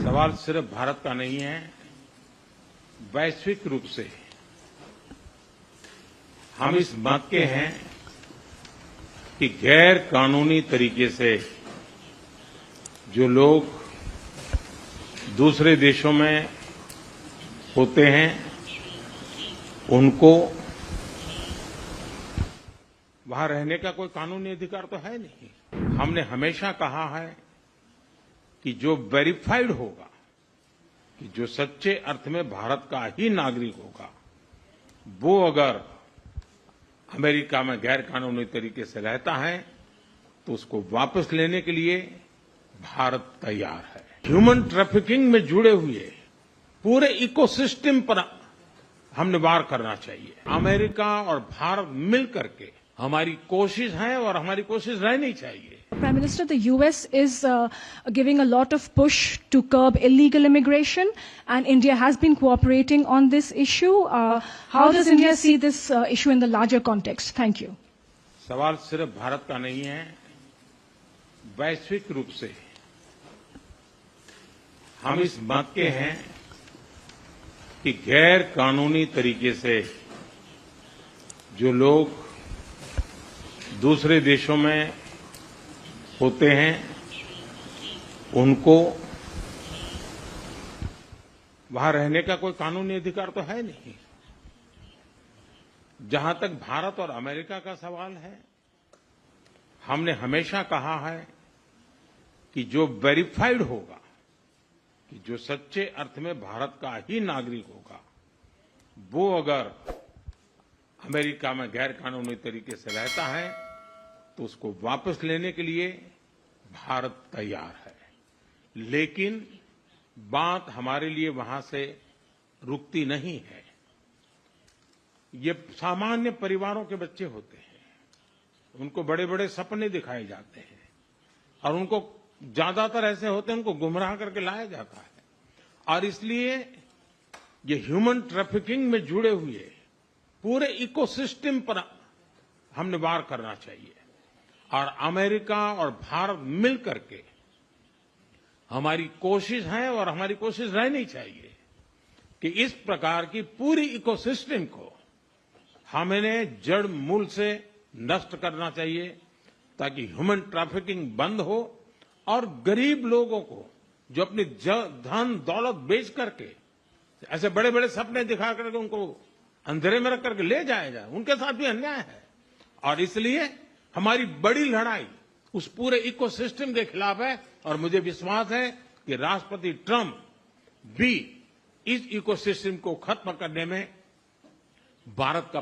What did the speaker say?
सवाल सिर्फ भारत का नहीं है, वैश्विक रूप से हम इस मत के हैं कि गैर कानूनी तरीके से जो लोग दूसरे देशों में होते हैं उनको वहां रहने का कोई कानूनी अधिकार तो है नहीं। हमने हमेशा कहा है कि जो वेरीफाइड होगा, कि जो सच्चे अर्थ में भारत का ही नागरिक होगा, वो अगर अमेरिका में गैर कानूनी तरीके से रहता है तो उसको वापस लेने के लिए भारत तैयार है। ह्यूमन ट्रैफिकिंग में जुड़े हुए पूरे इकोसिस्टम पर हमने वार करना चाहिए। अमेरिका और भारत मिलकर के हमारी कोशिश है और हमारी कोशिश रहनी चाहिए। Prime Minister, the US is giving a lot of push to curb illegal immigration, and India has been cooperating on this issue. How does India see this issue in the larger context? Thank you. सवाल सिर्फ भारत का नहीं है, वैश्विक रूप से हम इस मत के हैं कि गैर कानूनी तरीके से जो लोग दूसरे देशों में होते हैं उनको वहां रहने का कोई कानूनी अधिकार तो है नहीं। जहां तक भारत और अमेरिका का सवाल है, हमने हमेशा कहा है कि जो वेरीफाइड होगा, कि जो सच्चे अर्थ में भारत का ही नागरिक होगा, वो अगर अमेरिका में गैर कानूनी तरीके से रहता है तो उसको वापस लेने के लिए भारत तैयार है। लेकिन बात हमारे लिए वहां से रुकती नहीं है। ये सामान्य परिवारों के बच्चे होते हैं, उनको बड़े बड़े सपने दिखाए जाते हैं और उनको ज्यादातर ऐसे होते हैं उनको गुमराह करके लाया जाता है। और इसलिए ये ह्यूमन ट्रैफिकिंग में जुड़े हुए पूरे इकोसिस्टम पर हमने वार करना चाहिए। और अमेरिका और भारत मिलकर के हमारी कोशिश है और हमारी कोशिश रहनी चाहिए कि इस प्रकार की पूरी इकोसिस्टम को हमें जड़ मूल से नष्ट करना चाहिए, ताकि ह्यूमन ट्रैफिकिंग बंद हो और गरीब लोगों को जो अपनी धन दौलत बेच करके ऐसे बड़े बड़े सपने दिखा करके उनको अंधेरे में रख करके ले जाया जाए, उनके साथ भी अन्याय है। और इसलिए हमारी बड़ी लड़ाई उस पूरे इकोसिस्टम के खिलाफ है और मुझे विश्वास है कि राष्ट्रपति ट्रंप भी इस इकोसिस्टम को खत्म करने में भारत का